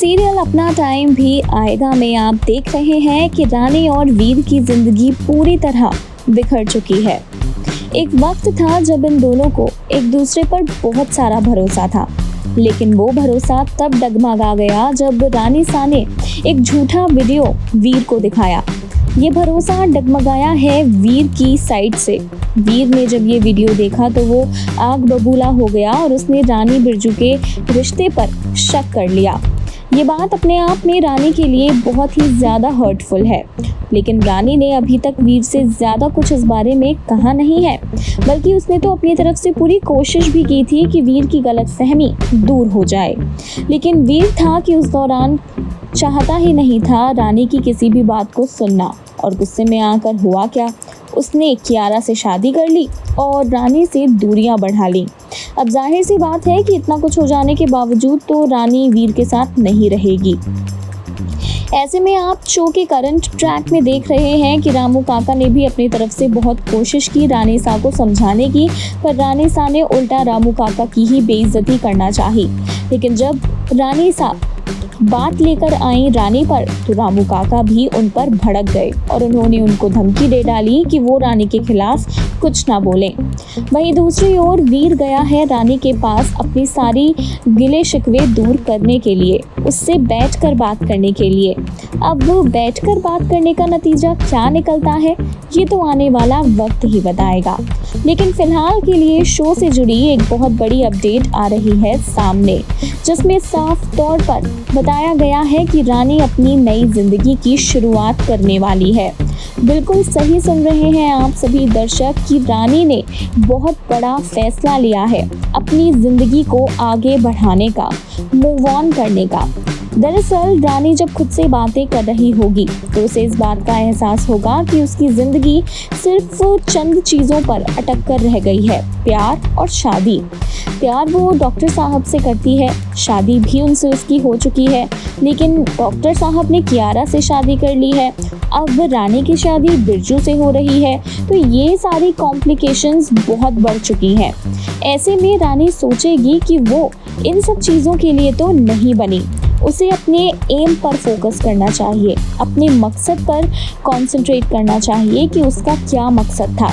Serial अपना time भी आएगा में आप देख रहे हैं कि रानी और वीर की जिंदगी पूरी तरह बिखर चुकी है। एक वक्त था जब इन दोनों को एक दूसरे पर बहुत सारा भरोसा था, लेकिन वो भरोसा तब डगमगा गया जब रानी सा ने एक झूठा वीडियो वीर को दिखाया। ये भरोसा डगमगाया है वीर की साइड से। वीर ने जब ये वीडियो देखा तो वो आग बबूला हो गया और उसने रानी बिरजू के रिश्ते पर शक कर लिया। ये बात अपने आप में रानी के लिए बहुत ही ज़्यादा हर्टफुल है, लेकिन रानी ने अभी तक वीर से ज़्यादा कुछ इस बारे में कहा नहीं है, बल्कि उसने तो अपनी तरफ से पूरी कोशिश भी की थी कि वीर की गलतफहमी दूर हो जाए। लेकिन वीर था कि उस दौरान चाहता ही नहीं था रानी की किसी भी बात को सुनना, और गुस्से में आकर हुआ क्या, उसने कियारा से शादी कर ली और रानी से दूरियां बढ़ा ली। अब जाहिर सी बात है कि इतना कुछ हो जाने के बावजूद तो रानी वीर के साथ नहीं रहेगी। ऐसे में आप शो के करंट ट्रैक में देख रहे हैं कि रामू काका ने भी अपनी तरफ से बहुत कोशिश की रानी सा को समझाने की, पर रानी सा ने उल्टा रामू काका की ही बेइज्जती करना चाही। लेकिन जब रानी सा बात लेकर आई रानी पर, तो रामू काका भी उन पर भड़क गए और उन्होंने उनको धमकी दे डाली कि वो रानी के खिलाफ कुछ ना बोलें। वहीं दूसरी ओर वीर गया है रानी के पास अपनी सारी गिले शिकवे दूर करने के लिए, उससे बैठकर बात करने के लिए। अब बैठकर बात करने का नतीजा क्या निकलता है, ये तो आने वाला वक्त ही बताएगा। लेकिन फिलहाल के लिए शो से जुड़ी एक बहुत बड़ी अपडेट आ रही है सामने, जिसमें साफ तौर पर बताया गया है कि रानी अपनी नई जिंदगी की शुरुआत करने वाली है। बिल्कुल सही सुन रहे हैं आप सभी दर्शक कि रानी ने बहुत बड़ा फैसला लिया है अपनी जिंदगी को आगे बढ़ाने का, मूव ऑन करने का। दरअसल रानी जब खुद से बातें कर रही होगी तो उसे इस बात का एहसास होगा कि उसकी जिंदगी सिर्फ चंद चीज़ों पर अटक कर रह गई है, प्यार और शादी। प्यार वो डॉक्टर साहब से करती है, शादी भी उनसे उसकी हो चुकी है, लेकिन डॉक्टर साहब ने कियारा से शादी कर ली है। अब रानी की शादी बिरजू से हो रही है, तो ये सारी कॉम्प्लिकेशंस बहुत बढ़ चुकी हैं। ऐसे में रानी सोचेगी कि वो इन सब चीज़ों के लिए तो नहीं बनी, उसे अपने एम पर फोकस करना चाहिए, अपने मकसद पर कंसंट्रेट करना चाहिए कि उसका क्या मकसद था।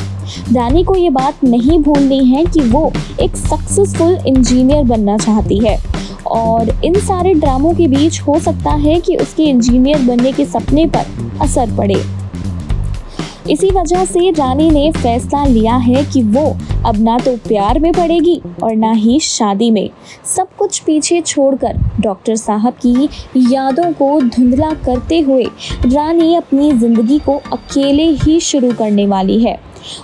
रानी को ये बात नहीं भूलनी है कि वो एक सक्सेसफुल इंजीनियर बनना चाहती है, और इन सारे ड्रामों के बीच हो सकता है कि उसके इंजीनियर बनने के सपने पर असर पड़े। इसी वजह से रानी ने फैसला लिया है कि वो अब ना तो प्यार में पड़ेगी और ना ही शादी में। सब कुछ पीछे छोड़कर डॉक्टर साहब की यादों को धुंधला करते हुए रानी अपनी ज़िंदगी को अकेले ही शुरू करने वाली है।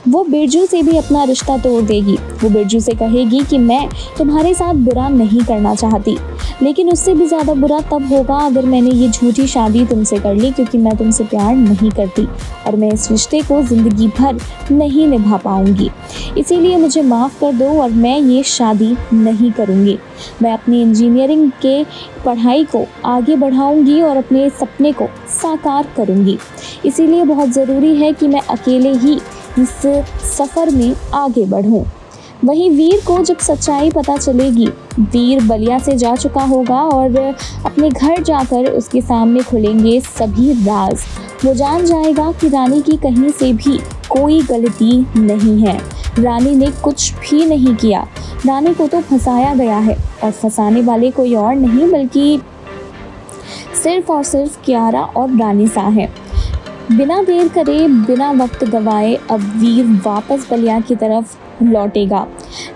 वो बिरजू से भी अपना रिश्ता तोड़ देगी। वो बिरजू से कहेगी कि मैं तुम्हारे साथ बुरा नहीं करना चाहती, लेकिन उससे भी ज़्यादा बुरा तब होगा अगर मैंने ये झूठी शादी तुमसे कर ली, क्योंकि मैं तुमसे प्यार नहीं करती और मैं इस रिश्ते को ज़िंदगी भर नहीं निभा पाऊँगी। इसीलिए मुझे माफ़ कर दो और मैं ये शादी नहीं करूँगी। मैं अपनी इंजीनियरिंग के पढ़ाई को आगे बढ़ाऊँगी और अपने सपने को साकार करूँगी। इसीलिए बहुत ज़रूरी है कि मैं अकेले ही इस सफ़र में आगे बढ़ूं। वहीं वीर को जब सच्चाई पता चलेगी, वीर बलिया से जा चुका होगा और अपने घर जाकर उसके सामने खुलेंगे सभी राज। वो जान जाएगा कि रानी की कहीं से भी कोई गलती नहीं है, रानी ने कुछ भी नहीं किया। रानी को तो फंसाया गया है, और फंसाने वाले कोई और नहीं बल्कि सिर्फ और सिर्फ कियारा और रानी सा है। बिना देर करे, बिना वक्त गवाए अब वीर वापस बलिया की तरफ लौटेगा,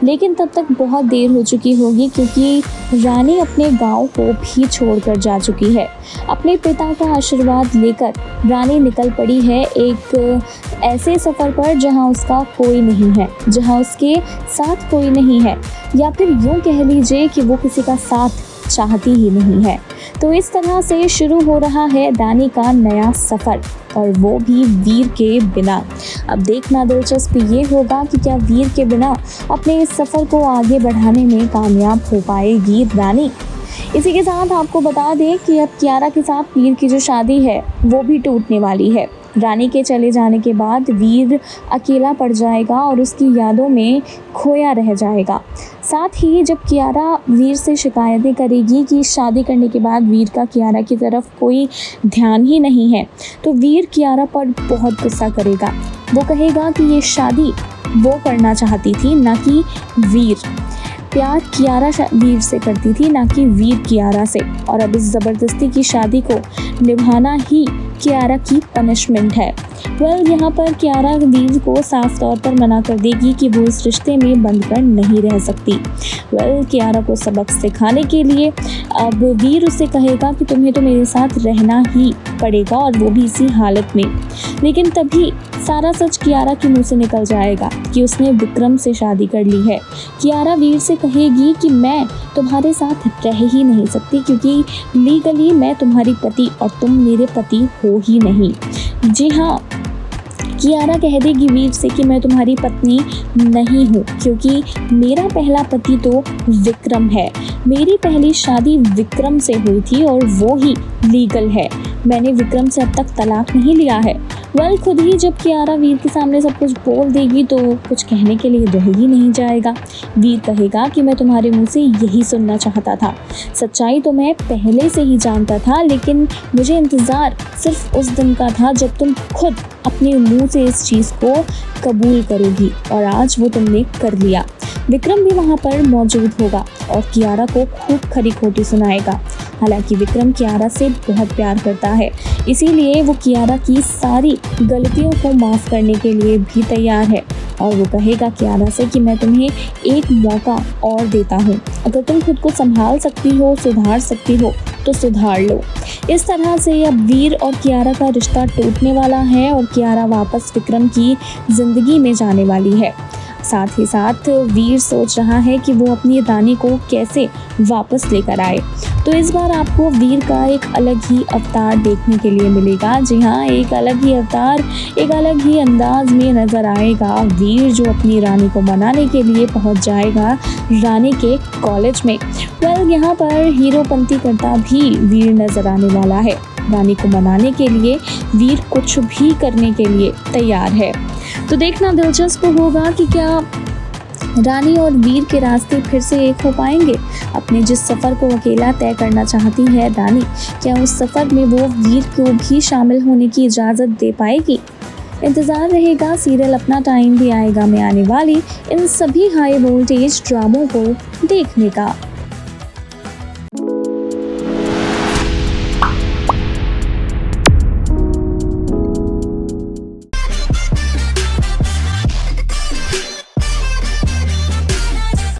लेकिन तब तक बहुत देर हो चुकी होगी, क्योंकि रानी अपने गांव को भी छोड़कर जा चुकी है। अपने पिता का आशीर्वाद लेकर रानी निकल पड़ी है एक ऐसे सफ़र पर जहां उसका कोई नहीं है, जहां उसके साथ कोई नहीं है, या फिर यूँ कह लीजिए कि वो किसी का साथ चाहती ही नहीं है। तो इस तरह से शुरू हो रहा है रानी का नया सफ़र, और वो भी वीर के बिना। अब देखना दिलचस्प ये होगा कि क्या वीर के बिना अपने इस सफ़र को आगे बढ़ाने में कामयाब हो पाएगी रानी। इसी के साथ आपको बता दें कि अब कियारा के साथ वीर की जो शादी है वो भी टूटने वाली है। रानी के चले जाने के बाद वीर अकेला पड़ जाएगा और उसकी यादों में खोया रह जाएगा। साथ ही जब कियारा वीर से शिकायतें करेगी कि शादी करने के बाद वीर का कियारा की तरफ कोई ध्यान ही नहीं है, तो वीर कियारा पर बहुत गुस्सा करेगा। वो कहेगा कि ये शादी वो करना चाहती थी, ना कि वीर। प्यार कियारा वीर से करती थी, ना कि वीर कियारा से, और अब इस ज़बरदस्ती की शादी को निभाना ही कियारा की पनिशमेंट है। यहाँ पर कियारा वीर को साफ तौर पर मना कर देगी कि वो इस रिश्ते में बंधकर नहीं रह सकती। कियारा को सबक सिखाने के लिए अब वीर उसे कहेगा कि तुम्हें तो मेरे साथ रहना ही पड़ेगा, और वो भी इसी हालत में। लेकिन तभी सारा सच कियारा के मुंह से निकल जाएगा कि उसने विक्रम से शादी कर ली है। कियारा वीर से कहेगी कि मैं तुम्हारे साथ रह ही नहीं सकती, क्योंकि लीगली मैं तुम्हारी पति और तुम मेरे पति हो ही नहीं। जी हाँ, कियारा कह देगी वीर से कि मैं तुम्हारी पत्नी नहीं हूँ, क्योंकि मेरा पहला पति तो विक्रम है। मेरी पहली शादी विक्रम से हुई थी और वो ही लीगल है। मैंने विक्रम से अब तक तलाक नहीं लिया है। खुद ही जब कियारा वीर के सामने सब कुछ बोल देगी तो कुछ कहने के लिए रह ही नहीं जाएगा। वीर कहेगा कि मैं तुम्हारे मुंह से यही सुनना चाहता था। सच्चाई तो मैं पहले से ही जानता था, लेकिन मुझे इंतज़ार सिर्फ उस दिन का था जब तुम खुद अपने मुंह से इस चीज़ को कबूल करोगी, और आज वो तुमने कर लिया। विक्रम भी वहाँ पर मौजूद होगा और कियारा को खूब खरी खोटी सुनाएगा। हालांकि विक्रम कियारा से बहुत प्यार करता है, इसीलिए वो कियारा की सारी गलतियों को माफ़ करने के लिए भी तैयार है, और वो कहेगा कियारा से कि मैं तुम्हें एक मौका और देता हूँ। अगर तुम खुद को संभाल सकती हो, सुधार सकती हो, तो सुधार लो। इस तरह से अब वीर और कियारा का रिश्ता टूटने वाला है और कियारा वापस विक्रम की ज़िंदगी में जाने वाली है। साथ ही साथ वीर सोच रहा है कि वो अपनी रानी को कैसे वापस लेकर आए। तो इस बार आपको वीर का एक अलग ही अवतार देखने के लिए मिलेगा। जी हाँ, एक अलग ही अवतार, एक अलग ही अंदाज में नज़र आएगा वीर, जो अपनी रानी को मनाने के लिए पहुंच जाएगा रानी के कॉलेज में। यहाँ पर हीरोपंती करता भी वीर नज़र आने वाला है। रानी को मनाने के लिए वीर कुछ भी करने के लिए तैयार है। तो देखना दिलचस्प होगा कि क्या रानी और वीर के रास्ते फिर से एक हो पाएंगे। अपने जिस सफ़र को अकेला तय करना चाहती है रानी, क्या उस सफ़र में वो वीर को भी शामिल होने की इजाज़त दे पाएगी? इंतज़ार रहेगा सीरियल अपना टाइम भी आएगा में आने वाली इन सभी हाई वोल्टेज ड्रामों को देखने का।